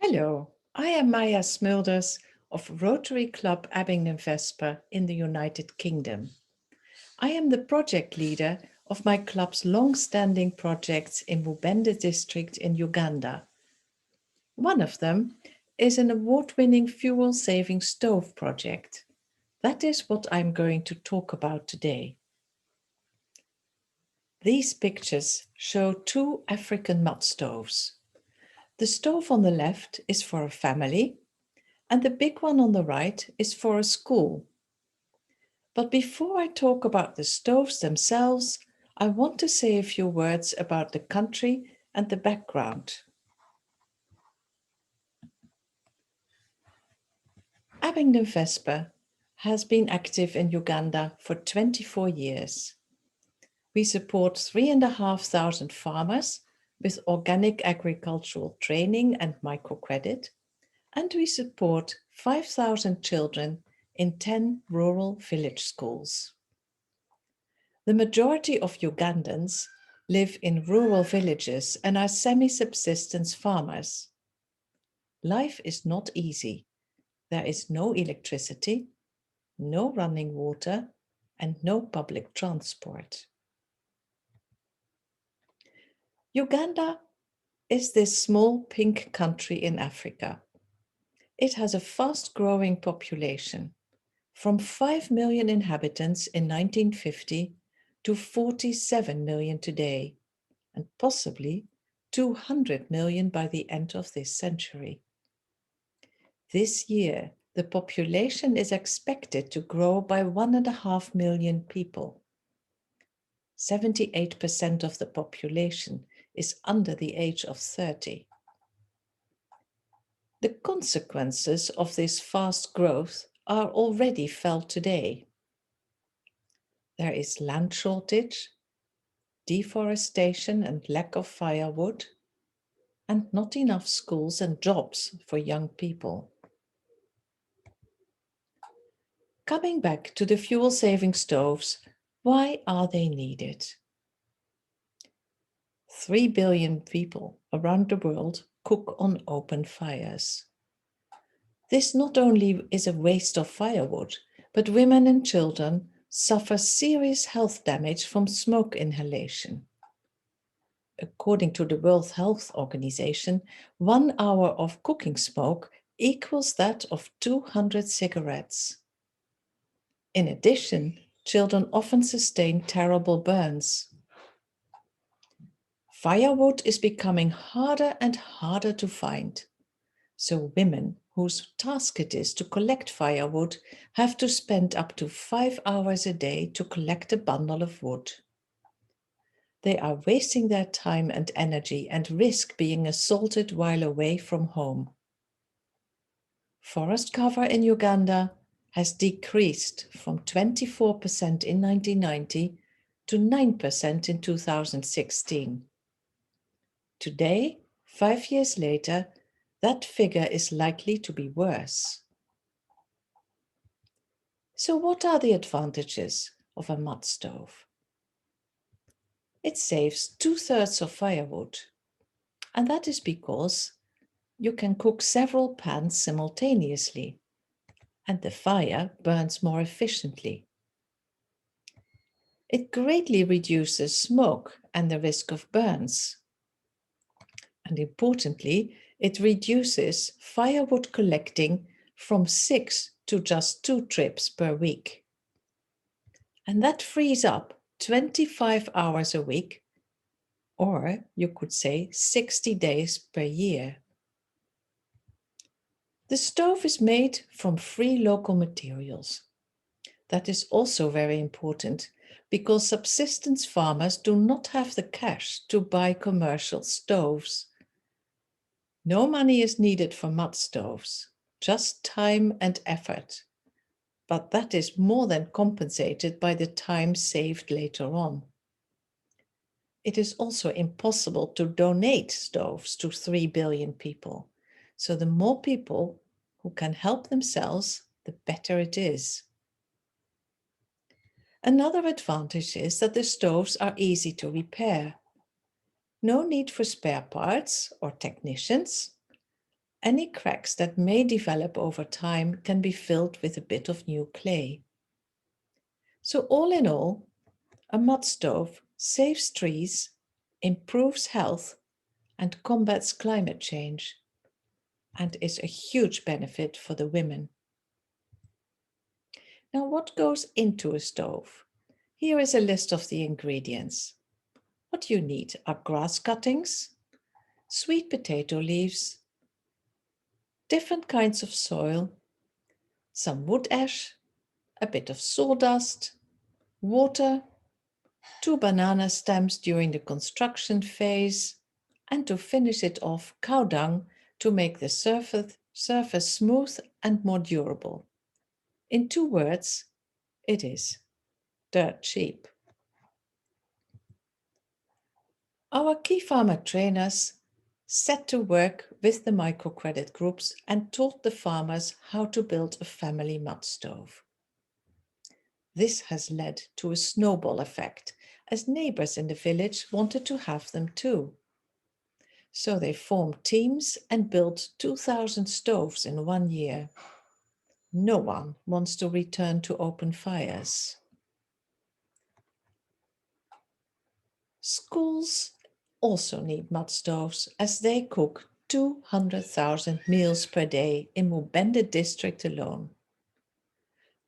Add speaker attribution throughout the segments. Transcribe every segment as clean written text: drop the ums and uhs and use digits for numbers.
Speaker 1: Hello, I am Maya Smuelders of Rotary Club Abingdon-Vesper in the United Kingdom. I am the project leader of my club's long-standing projects in Mubende district in Uganda. One of them is an award-winning fuel-saving stove project. That is what I'm going to talk about today. These pictures show two African mud stoves. The stove on the left is for a family, and the big one on the right is for a school. But before I talk about the stoves themselves, I want to say a few words about the country and the background. Abingdon-Vesper has been active in Uganda for 24 years. We support 3,500 farmers with organic agricultural training and microcredit, and we support 5,000 children in 10 rural village schools. The majority of Ugandans live in rural villages and are semi-subsistence farmers. Life is not easy. There is no electricity, no running water, and no public transport. Uganda is this small pink country in Africa. It has a fast-growing population, from 5 million inhabitants in 1950 to 47 million today, and possibly 200 million by the end of this century. This year, the population is expected to grow by 1.5 million people. 78% of the population is under the age of 30. The consequences of this fast growth are already felt today. There is land shortage, deforestation and lack of firewood, and not enough schools and jobs for young people. Coming back to the fuel-saving stoves, why are they needed? 3 billion people around the world cook on open fires. This not only is a waste of firewood, but women and children suffer serious health damage from smoke inhalation. According to the World Health Organization, 1 hour of cooking smoke equals that of 200 cigarettes. In addition, children often sustain terrible burns. Firewood is becoming harder and harder to find. So women whose task it is to collect firewood have to spend up to 5 hours a day to collect a bundle of wood. They are wasting their time and energy and risk being assaulted while away from home. Forest cover in Uganda has decreased from 24% in 1990 to 9% in 2016. Today, 5 years later, that figure is likely to be worse. So what are the advantages of a mud stove? It saves 2/3 of firewood, and that is because you can cook several pans simultaneously, and the fire burns more efficiently. It greatly reduces smoke and the risk of burns. And importantly, it reduces firewood collecting from 6 to just 2 trips per week. And that frees up 25 hours a week, or you could say 60 days per year. The stove is made from free local materials. That is also very important because subsistence farmers do not have the cash to buy commercial stoves. No money is needed for mud stoves, just time and effort. But that is more than compensated by the time saved later on. It is also impossible to donate stoves to 3 billion people. So the more people who can help themselves, the better it is. Another advantage is that the stoves are easy to repair. No need for spare parts or technicians. Any cracks that may develop over time can be filled with a bit of new clay. So all in all, a mud stove saves trees, improves health, and combats climate change, and is a huge benefit for the women. Now, what goes into a stove? Here is a list of the ingredients. What you need are grass cuttings, sweet potato leaves, different kinds of soil, some wood ash, a bit of sawdust, water, 2 banana stems during the construction phase, and to finish it off, cow dung to make the surface smooth and more durable. In 2 words, it is dirt cheap. Our key farmer trainers set to work with the microcredit groups and taught the farmers how to build a family mud stove. This has led to a snowball effect, as neighbors in the village wanted to have them too. So they formed teams and built 2,000 stoves in 1 year. No one wants to return to open fires. Schools also need mud stoves, as they cook 200,000 meals per day in Mubende district alone.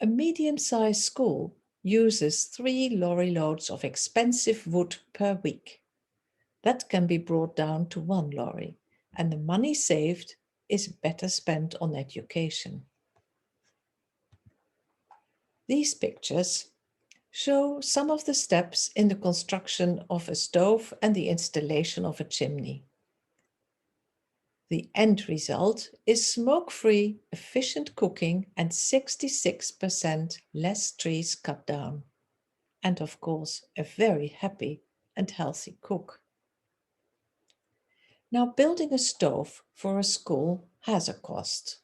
Speaker 1: A medium-sized school uses 3 lorry loads of expensive wood per week. That can be brought down to 1 lorry, and the money saved is better spent on education. These pictures show some of the steps in the construction of a stove and the installation of a chimney. The end result is smoke-free, efficient cooking and 66% less trees cut down. And of course, a very happy and healthy cook. Now, building a stove for a school has a cost.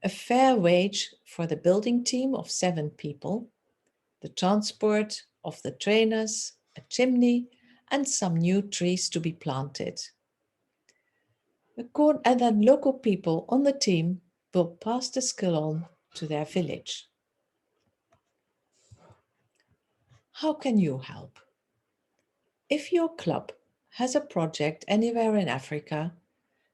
Speaker 1: A fair wage for the building team of 7 people, the transport of the trainers, a chimney, and some new trees to be planted. And then local people on the team will pass the skill on to their village. How can you help? If your club has a project anywhere in Africa,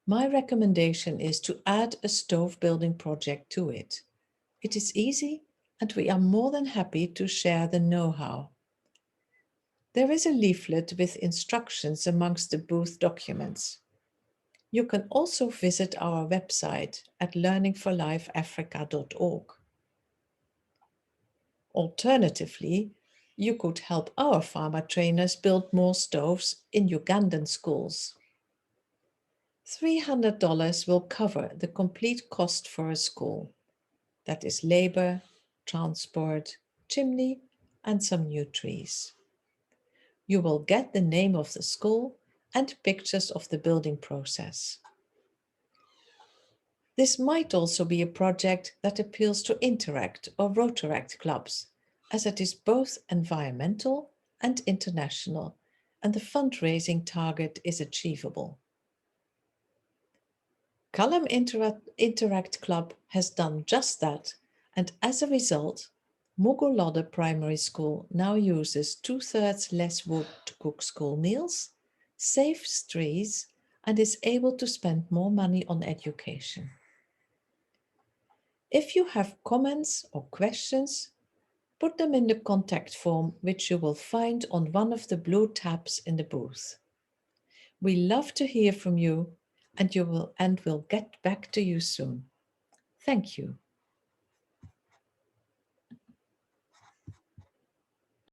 Speaker 1: my recommendation is to add a stove building project to it. It is easy, and we are more than happy to share the know-how. There is a leaflet with instructions amongst the booth documents. You can also visit our website at learningforlifeafrica.org. Alternatively, you could help our farmer trainers build more stoves in Ugandan schools. $300 will cover the complete cost for a school. That is labor, transport, chimney, and some new trees. You will get the name of the school and pictures of the building process. This might also be a project that appeals to Interact or Rotaract clubs, as it is both environmental and international, and the fundraising target is achievable. Cullum Interact Club has done just that, and as a result, Mugolode Primary School now uses 2/3 less wood to cook school meals, saves trees, and is able to spend more money on education. If you have comments or questions, put them in the contact form, which you will find on one of the blue tabs in the booth. We love to hear from you, and we'll get back to you soon. Thank you.